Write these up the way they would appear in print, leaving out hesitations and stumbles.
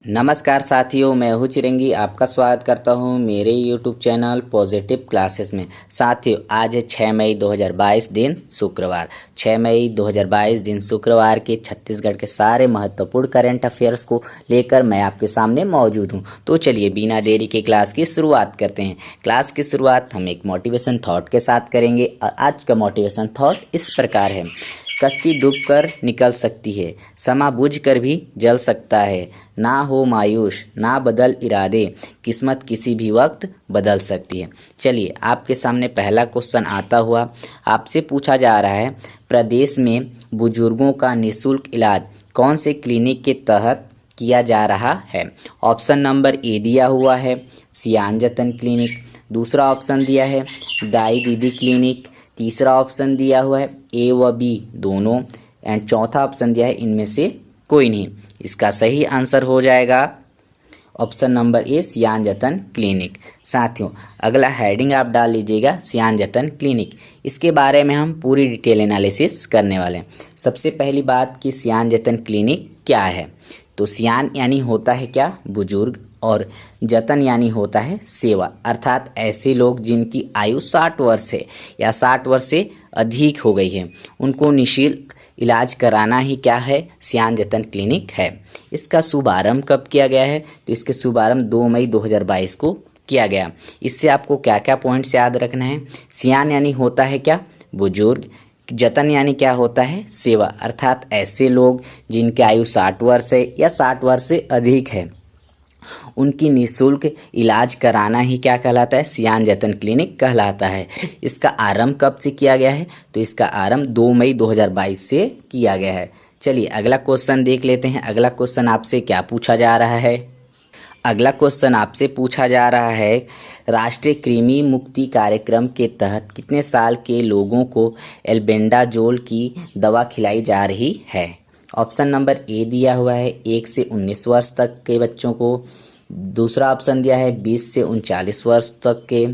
नमस्कार साथियों, मैं हूँ चिरंगी। आपका स्वागत करता हूँ मेरे YouTube चैनल पॉजिटिव क्लासेस में। साथियों, आज है 6 मई 2022 दिन शुक्रवार। 6 मई 2022 दिन शुक्रवार के छत्तीसगढ़ के सारे महत्वपूर्ण करंट अफेयर्स को लेकर मैं आपके सामने मौजूद हूँ। तो चलिए बिना देरी के क्लास की शुरुआत करते हैं। क्लास की शुरुआत हम एक मोटिवेशन थॉट के साथ करेंगे और आज का मोटिवेशन थॉट इस प्रकार है। कश्ती डूबकर निकल सकती है, समा बूझकर भी जल सकता है। ना हो मायूस, ना बदल इरादे, किस्मत किसी भी वक्त बदल सकती है। चलिए आपके सामने पहला क्वेश्चन आता हुआ आपसे पूछा जा रहा है, प्रदेश में बुजुर्गों का निःशुल्क इलाज कौन से क्लिनिक के तहत किया जा रहा है। ऑप्शन नंबर ए दिया हुआ है सियान जतन क्लिनिक, दूसरा ऑप्शन दिया है दाई दीदी क्लिनिक, तीसरा ऑप्शन दिया हुआ है ए व बी दोनों एंड चौथा ऑप्शन दिया है इनमें से कोई नहीं। इसका सही आंसर हो जाएगा ऑप्शन नंबर ए सियान जतन क्लिनिक। साथियों, अगला हेडिंग आप डाल लीजिएगा सियान जतन क्लिनिक। इसके बारे में हम पूरी डिटेल एनालिसिस करने वाले हैं। सबसे पहली बात कि सियान जतन क्लिनिक क्या है। तो सियान यानी होता है क्या, बुजुर्ग, और जतन यानी होता है सेवा, अर्थात ऐसे लोग जिनकी आयु 60 वर्ष है या 60 वर्ष से अधिक हो गई है, उनको निःशुल्क इलाज कराना ही क्या है, सियान जतन क्लिनिक है। इसका शुभारंभ कब किया गया है, तो इसके शुभारंभ 2 मई 2022 को किया गया। इससे आपको क्या क्या पॉइंट्स याद रखना है। सियान यानी होता है क्या, बुजुर्ग, जतन यानी क्या होता है, सेवा, अर्थात ऐसे लोग जिनकी आयु 60 वर्ष है या 60 वर्ष से अधिक है, उनकी निःशुल्क इलाज कराना ही क्या कहलाता है, सियान जतन क्लिनिक कहलाता है। इसका आरंभ कब से किया गया है, तो इसका आरंभ 2 मई 2022 से किया गया है। चलिए अगला क्वेश्चन देख लेते हैं। अगला क्वेश्चन आपसे क्या पूछा जा रहा है। अगला क्वेश्चन आपसे पूछा जा रहा है, राष्ट्रीय कृमि मुक्ति कार्यक्रम के तहत कितने साल के लोगों को एल्बेंडाजोल की दवा खिलाई जा रही है। ऑप्शन नंबर ए दिया हुआ है 1 से 19 वर्ष तक के बच्चों को, दूसरा ऑप्शन दिया है 20 से 39 वर्ष तक के,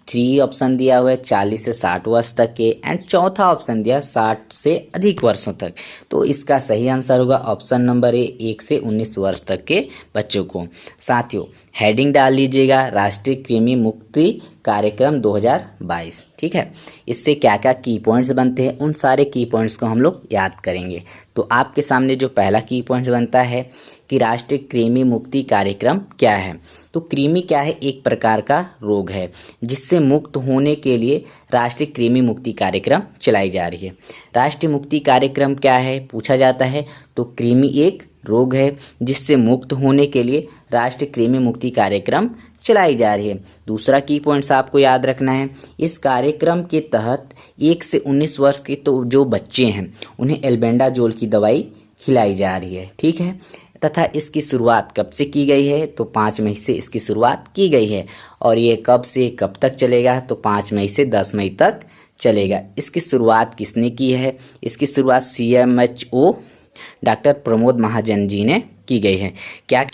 3 ऑप्शन दिया हुआ है 40 से 60 वर्ष तक के, एंड चौथा ऑप्शन दिया 60 से अधिक वर्षों तक। तो इसका सही आंसर होगा ऑप्शन नंबर ए 1 से 19 वर्ष तक के बच्चों को। साथियों, हेडिंग डाल लीजिएगा राष्ट्रीय कृमि मुक्ति कार्यक्रम 2022। ठीक है, इससे क्या क्या की पॉइंट्स बनते हैं, उन सारे की पॉइंट्स को हम लोग याद करेंगे। तो आपके सामने जो पहला की पॉइंट्स बनता है कि राष्ट्रीय कृमि मुक्ति कार्यक्रम क्या है। तो कृमि क्या है, एक प्रकार का रोग है जिससे मुक्त होने के लिए राष्ट्रीय कृमि मुक्ति कार्यक्रम चलाई जा रही है। राष्ट्रीय मुक्ति कार्यक्रम क्या है पूछा जाता है, तो कृमि एक रोग है जिससे मुक्त होने के लिए राष्ट्रीय कृमि मुक्ति कार्यक्रम चलाई जा रही है। दूसरा की पॉइंट्स आपको याद रखना है, इस कार्यक्रम के तहत 1 से 19 वर्ष के तो जो बच्चे हैं उन्हें एल्बेंडाजोल की दवाई खिलाई जा रही है। ठीक है, तथा इसकी शुरुआत कब से की गई है, तो 5 मई से इसकी शुरुआत की गई है। और ये कब से कब तक चलेगा, तो 5 मई से 10 मई तक चलेगा। इसकी शुरुआत किसने की है, इसकी शुरुआत CMHO डॉक्टर प्रमोद महाजन जी ने की गई है। क्या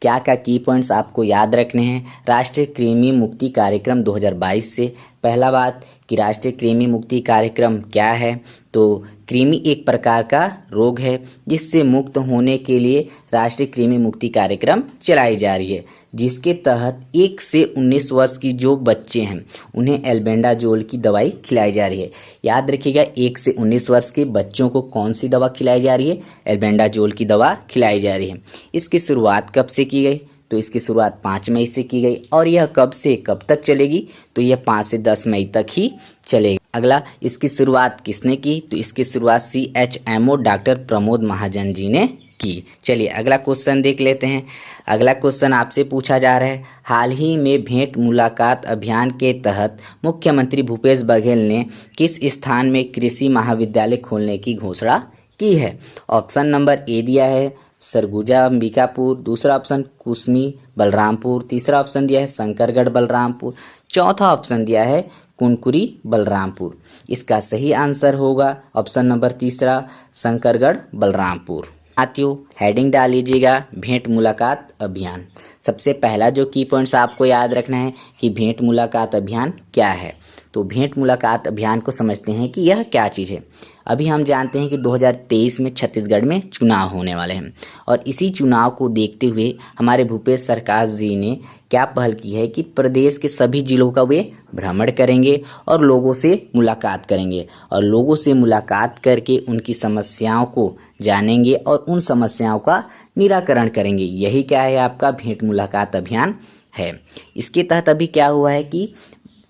क्या क्या की पॉइंट्स आपको याद रखने हैं राष्ट्रीय कृमि मुक्ति कार्यक्रम 2022 से। पहला बात कि राष्ट्रीय कृमि मुक्ति कार्यक्रम क्या है, तो कृमि एक प्रकार का रोग है जिससे मुक्त होने के लिए राष्ट्रीय कृमि मुक्ति कार्यक्रम चलाई जा रही है, जिसके तहत 1 से 19 वर्ष की जो बच्चे हैं उन्हें एल्बेंडाजोल की दवाई खिलाई जा रही है। याद रखिएगा 1 से 19 वर्ष के बच्चों को कौन सी दवा खिलाई जा रही है, एल्बेंडाजोल की दवा खिलाई जा रही है। इसकी शुरुआत कब से की गई, तो इसकी शुरुआत 5 मई से की गई। और यह कब से कब तक चलेगी, तो यह 5 से 10 मई तक ही चलेगी। अगला, इसकी शुरुआत किसने की, तो इसकी शुरुआत CHMO डॉक्टर प्रमोद महाजन जी ने की। चलिए अगला क्वेश्चन देख लेते हैं। अगला क्वेश्चन आपसे पूछा जा रहा है, हाल ही में भेंट मुलाकात अभियान के तहत मुख्यमंत्री भूपेश बघेल ने किस स्थान में कृषि महाविद्यालय खोलने की घोषणा की है। ऑप्शन नंबर ए दिया है सरगुजा अंबिकापुर, दूसरा ऑप्शन कुसमी बलरामपुर, तीसरा ऑप्शन दिया है शंकरगढ़ बलरामपुर, चौथा ऑप्शन दिया है कुनकुरी बलरामपुर। इसका सही आंसर होगा ऑप्शन नंबर तीसरा शंकरगढ़ बलरामपुर। साथियों, हेडिंग डाल लीजिएगा भेंट मुलाकात अभियान। सबसे पहला जो की पॉइंट्स आपको याद रखना है कि भेंट मुलाकात अभियान क्या है। तो भेंट मुलाकात अभियान को समझते हैं कि यह क्या चीज़ है। अभी हम जानते हैं कि 2023 में छत्तीसगढ़ में चुनाव होने वाले हैं और इसी चुनाव को देखते हुए हमारे भूपेश सरकार जी ने क्या पहल की है कि प्रदेश के सभी जिलों का वे भ्रमण करेंगे और लोगों से मुलाकात करेंगे और लोगों से मुलाकात करके उनकी समस्याओं को जानेंगे और उन समस्याओं का निराकरण करेंगे। यही क्या है, आपका भेंट मुलाकात अभियान है। इसके तहत अभी क्या हुआ है कि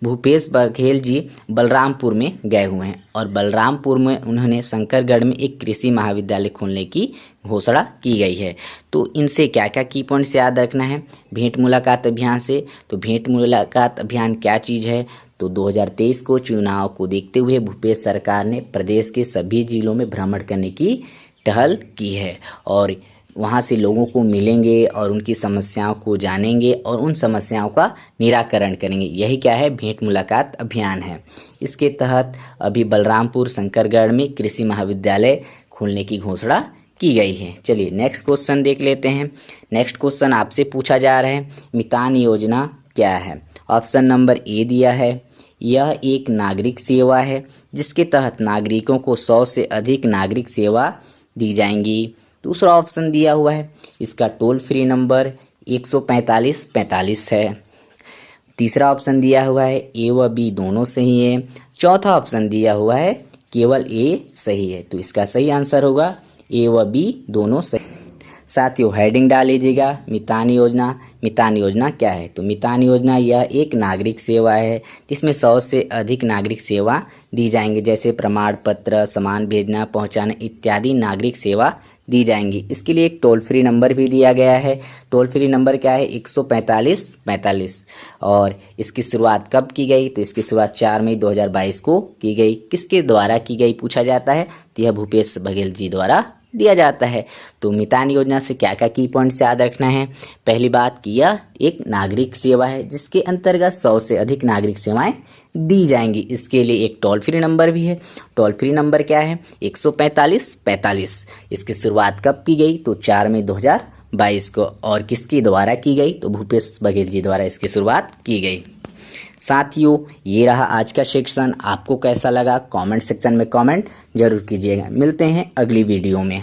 भूपेश बघेल जी बलरामपुर में गए हुए हैं और बलरामपुर में उन्होंने शंकरगढ़ में एक कृषि महाविद्यालय खोलने की घोषणा की गई है। तो इनसे क्या क्या की पॉइंट्स याद रखना है भेंट मुलाकात अभियान से। तो भेंट मुलाकात अभियान क्या चीज़ है, तो 2023 को चुनाव को देखते हुए भूपेश सरकार ने प्रदेश के सभी जिलों में भ्रमण करने की पहल की है और वहाँ से लोगों को मिलेंगे और उनकी समस्याओं को जानेंगे और उन समस्याओं का निराकरण करेंगे। यही क्या है, भेंट मुलाकात अभियान है। इसके तहत अभी बलरामपुर शंकरगढ़ में कृषि महाविद्यालय खोलने की घोषणा की गई है। चलिए नेक्स्ट क्वेश्चन देख लेते हैं। नेक्स्ट क्वेश्चन आपसे पूछा जा रहा है, मितान योजना क्या है। ऑप्शन नंबर ए दिया है, यह एक नागरिक सेवा है जिसके तहत नागरिकों को 100 से अधिक नागरिक सेवा दी जाएंगी। दूसरा ऑप्शन दिया हुआ है, इसका टोल फ्री नंबर 14545 है। तीसरा ऑप्शन दिया हुआ है ए व बी दोनों सही है। चौथा ऑप्शन दिया हुआ है केवल ए सही है। तो इसका सही आंसर होगा ए व बी दोनों सही। साथियों हेडिंग डाल लीजिएगा, मितान योजना। मितान योजना क्या है, तो मितान योजना यह एक नागरिक सेवा है जिसमें 100 से अधिक नागरिक सेवा दी जाएंगे, जैसे प्रमाण पत्र, सामान भेजना पहुंचाना इत्यादि नागरिक सेवा दी जाएंगी। इसके लिए एक टोल फ्री नंबर भी दिया गया है। टोल फ्री नंबर क्या है, 14545। और इसकी शुरुआत कब की गई, तो इसकी शुरुआत 4 मई 2022 को की गई। किसके द्वारा की गई पूछा जाता है, तो यह भूपेश बघेल जी द्वारा दिया जाता है। तो मितान योजना से क्या क्या की पॉइंट्स याद रखना है। पहली बात कि यह एक नागरिक सेवा है जिसके अंतर्गत 100 से अधिक नागरिक सेवाएं दी जाएंगी। इसके लिए एक टोल फ्री नंबर भी है। टोल फ्री नंबर क्या है, 14545। इसकी शुरुआत कब की गई, तो 4 मई 2022 को। और किसके द्वारा की गई, तो भूपेश बघेल जी द्वारा इसकी शुरुआत की गई। साथियों ये रहा आज का सेक्शन। आपको कैसा लगा कमेंट सेक्शन में कमेंट जरूर कीजिएगा। मिलते हैं अगली वीडियो में।